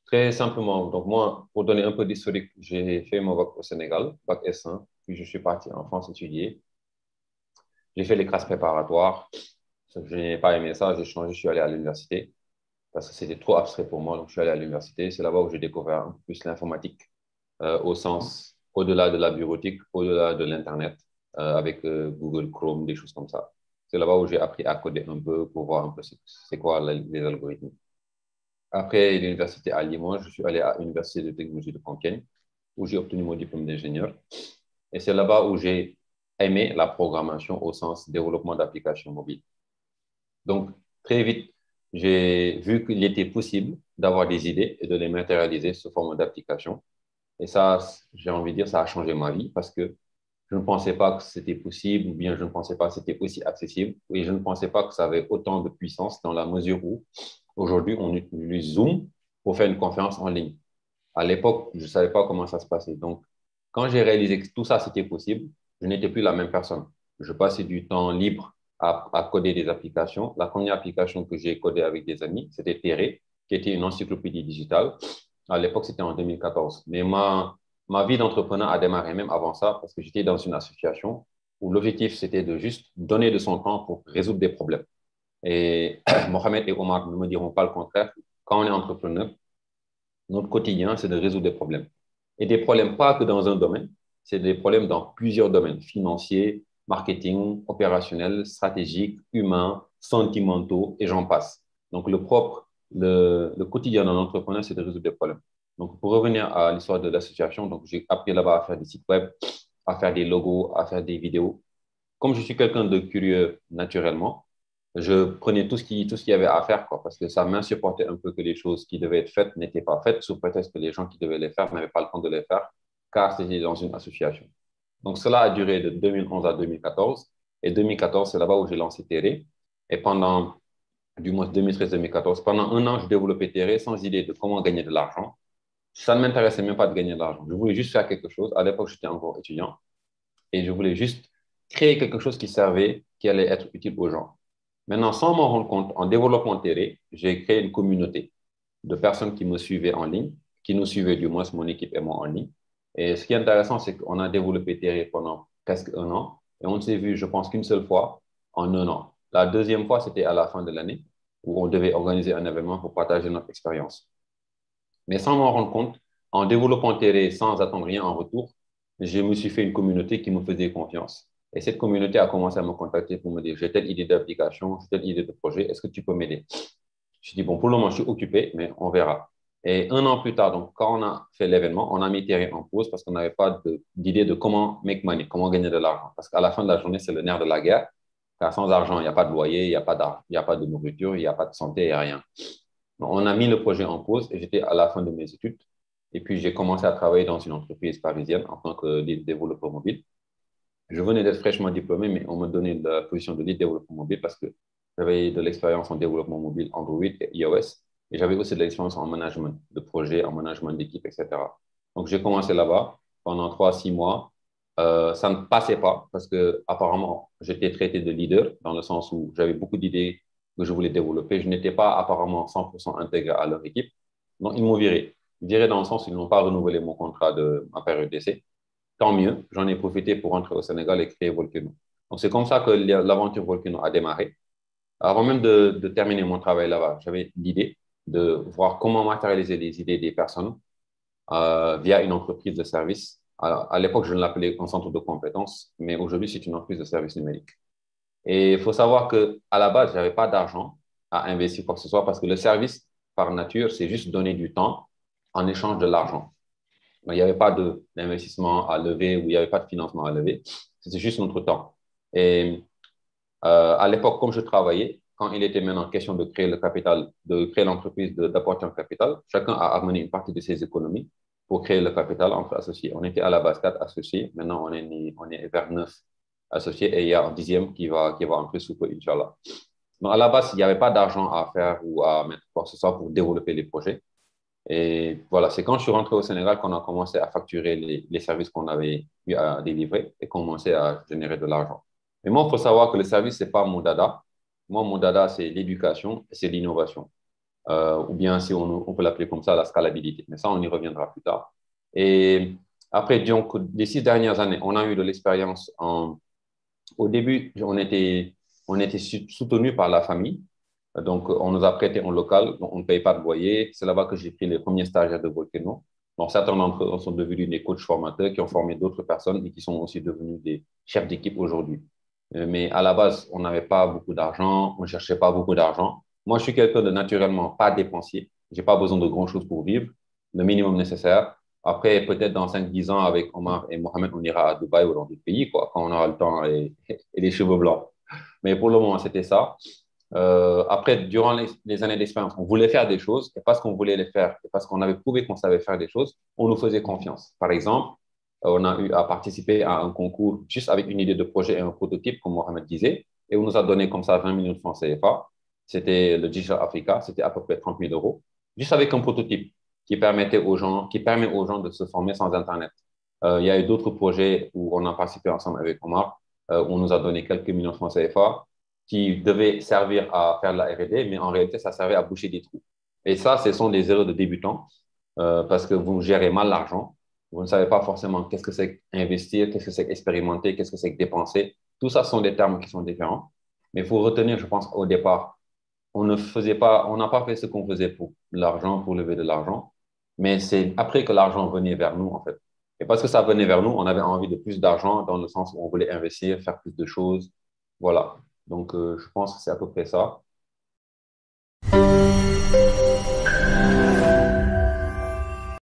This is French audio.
Très simplement, donc moi, pour donner un peu d'historique, j'ai fait mon bac au Sénégal, bac S1, puis je suis parti en France étudier. J'ai fait les classes préparatoires. Je n'ai pas aimé ça, j'ai changé, je suis allé à l'université parce que c'était trop abstrait pour moi, donc je suis allé à l'université. C'est là-bas où j'ai découvert un peu plus l'informatique au sens au-delà de la bureautique, au-delà de l'Internet, avec Google Chrome, des choses comme ça. C'est là-bas où j'ai appris à coder un peu pour voir un peu c'est quoi les algorithmes. Après l'université à Limoges, je suis allé à l'université de technologie de Compiègne, où j'ai obtenu mon diplôme d'ingénieur. Et c'est là-bas où j'ai aimé la programmation au sens développement d'applications mobiles. Donc, très vite, j'ai vu qu'il était possible d'avoir des idées et de les matérialiser sous forme d'application. Et ça, j'ai envie de dire, ça a changé ma vie parce que je ne pensais pas que c'était possible ou bien je ne pensais pas que c'était aussi accessible et je ne pensais pas que ça avait autant de puissance dans la mesure où aujourd'hui, on utilise Zoom pour faire une conférence en ligne. À l'époque, je ne savais pas comment ça se passait. Donc, quand j'ai réalisé que tout ça, c'était possible, je n'étais plus la même personne. Je passais du temps libre à coder des applications. La première application que j'ai codée avec des amis, c'était Terre, qui était une encyclopédie digitale. À l'époque, c'était en 2014. Mais ma vie d'entrepreneur a démarré même avant ça, parce que j'étais dans une association où l'objectif, c'était de juste donner de son temps pour résoudre des problèmes. Et Mohamed et Omar ne me diront pas le contraire. Quand on est entrepreneur, notre quotidien, c'est de résoudre des problèmes. Et des problèmes pas que dans un domaine, c'est des problèmes dans plusieurs domaines, financiers, marketing, opérationnel, stratégique, humain, sentimentaux, et j'en passe. Donc, le quotidien d'un entrepreneur, c'est de résoudre des problèmes. Donc, pour revenir à l'histoire de l'association, donc j'ai appris là-bas à faire des sites web, à faire des logos, à faire des vidéos. Comme je suis quelqu'un de curieux naturellement, je prenais tout ce qu'il y avait à faire, quoi, parce que ça m'insupportait un peu que les choses qui devaient être faites n'étaient pas faites, sous prétexte que les gens qui devaient les faire n'avaient pas le temps de les faire, car c'était dans une association. Donc, cela a duré de 2011 à 2014. Et 2014, c'est là-bas où j'ai lancé Terre. Et pendant, du mois 2013-2014, pendant un an, je développais Terre sans idée de comment gagner de l'argent. Ça ne m'intéressait même pas de gagner de l'argent. Je voulais juste faire quelque chose. À l'époque, j'étais encore étudiant. Et je voulais juste créer quelque chose qui servait, qui allait être utile aux gens. Maintenant, sans m'en rendre compte, en développement Terre, j'ai créé une communauté de personnes qui me suivaient en ligne, qui nous suivaient du moins, mon équipe et moi en ligne. Et ce qui est intéressant, c'est qu'on a développé Terre pendant presque un an et on ne s'est vu, je pense, qu'une seule fois en un an. La deuxième fois, c'était à la fin de l'année où on devait organiser un événement pour partager notre expérience. Mais sans m'en rendre compte, en développant Terre sans attendre rien en retour, je me suis fait une communauté qui me faisait confiance. Et cette communauté a commencé à me contacter pour me dire, j'ai telle idée d'application, j'ai telle idée de projet, est-ce que tu peux m'aider? Je dis, bon, pour le moment, je suis occupé, mais on verra. Et un an plus tard, donc, quand on a fait l'événement, on a mis Terre en pause parce qu'on n'avait pas d'idée de comment make money, comment gagner de l'argent. Parce qu'à la fin de la journée, c'est le nerf de la guerre. Car sans argent, il n'y a pas de loyer, il n'y a pas de nourriture, il n'y a pas de santé, il n'y a rien. Donc, on a mis le projet en pause et j'étais à la fin de mes études. Et puis, j'ai commencé à travailler dans une entreprise parisienne en tant que lead développeur mobile. Je venais d'être fraîchement diplômé, mais on me donnait la position de lead développeur mobile parce que j'avais de l'expérience en développement mobile Android et iOS. Et j'avais aussi de l'expérience en management de projet, en management d'équipe, etc. Donc, j'ai commencé là-bas pendant 3 à 6 mois. Ça ne passait pas parce que apparemment, j'étais traité de leader dans le sens où j'avais beaucoup d'idées que je voulais développer. Je n'étais pas apparemment 100% intégré à leur équipe. Donc, ils m'ont viré. Viré dans le sens où ils n'ont pas renouvelé mon contrat de ma période d'essai. Tant mieux, j'en ai profité pour rentrer au Sénégal et créer Volcano. Donc, c'est comme ça que l'aventure Volcano a démarré. Avant même de terminer mon travail là-bas, j'avais l'idée de voir comment matérialiser les idées des personnes via une entreprise de service. Alors, à l'époque, je ne l'appelais un centre de compétences, mais aujourd'hui, c'est une entreprise de services numériques. Et il faut savoir qu'à la base, je n'avais pas d'argent à investir quoi que ce soit parce que le service, par nature, c'est juste donner du temps en échange de l'argent. Il n'y avait pas d'investissement à lever ou il n'y avait pas de financement à lever. C'était juste notre temps. Et à l'époque, comme je travaillais, quand il était maintenant question de créer le capital, de créer l'entreprise, d'apporter un capital, chacun a amené une partie de ses économies pour créer le capital entre associés. On était à la base 4 associés. Maintenant, on est vers 9 associés et il y a un dixième qui va entrer sous peu, Inch'Allah. Donc, à la base, il n'y avait pas d'argent à faire ou à mettre quoi que ce soit pour développer les projets. Et voilà, c'est quand je suis rentré au Sénégal qu'on a commencé à facturer les services qu'on avait eu à délivrer et commencé à générer de l'argent. Mais moi, il faut savoir que le service, ce n'est pas mon dada. Moi, mon dada, c'est l'éducation et c'est l'innovation. ou bien si on peut l'appeler comme ça, la scalabilité. Mais ça, on y reviendra plus tard. Et après, donc, les 6 dernières années, on a eu de l'expérience au début, on était soutenu par la famille. Donc, on nous a prêté un local, donc on ne paye pas de loyer. C'est là-bas que j'ai pris les premiers stagiaires de Volcano. Donc, certains d'entre eux sont devenus des coachs formateurs qui ont formé d'autres personnes et qui sont aussi devenus des chefs d'équipe aujourd'hui. Mais à la base, on n'avait pas beaucoup d'argent, on ne cherchait pas beaucoup d'argent. Moi, je suis quelqu'un de naturellement pas dépensier. Je n'ai pas besoin de grand-chose pour vivre, le minimum nécessaire. Après, peut-être dans 5, 10 ans, avec Omar et Mohamed, on ira à Dubaï ou dans d'autres pays, quoi, quand on aura le temps et les cheveux blancs. Mais pour le moment, c'était ça. Après, durant les années d'expérience, on voulait faire des choses et parce qu'on voulait les faire et parce qu'on avait prouvé qu'on savait faire des choses, on nous faisait confiance. Par exemple, on a eu à participer à un concours juste avec une idée de projet et un prototype, comme Mohamed disait, et on nous a donné comme ça 20 millions de francs CFA. C'était le Digital Africa, c'était à peu près 30 000 euros, juste avec un prototype qui permet aux gens de se former sans Internet. Il y a eu d'autres projets où on a participé ensemble avec Omar, où on nous a donné quelques millions de francs CFA qui devaient servir à faire de la R&D, mais en réalité, ça servait à boucher des trous. Et ça, ce sont des erreurs de débutants parce que vous gérez mal l'argent. Vous ne savez pas forcément qu'est-ce que c'est investir, qu'est-ce que c'est expérimenter, qu'est-ce que c'est dépenser. Tout ça sont des termes qui sont différents. Mais il faut retenir, je pense, au départ, on n'a pas fait ce qu'on faisait pour l'argent, pour lever de l'argent, mais c'est après que l'argent venait vers nous, en fait. Et parce que ça venait vers nous, on avait envie de plus d'argent dans le sens où on voulait investir, faire plus de choses. Voilà. Donc, je pense que c'est à peu près ça.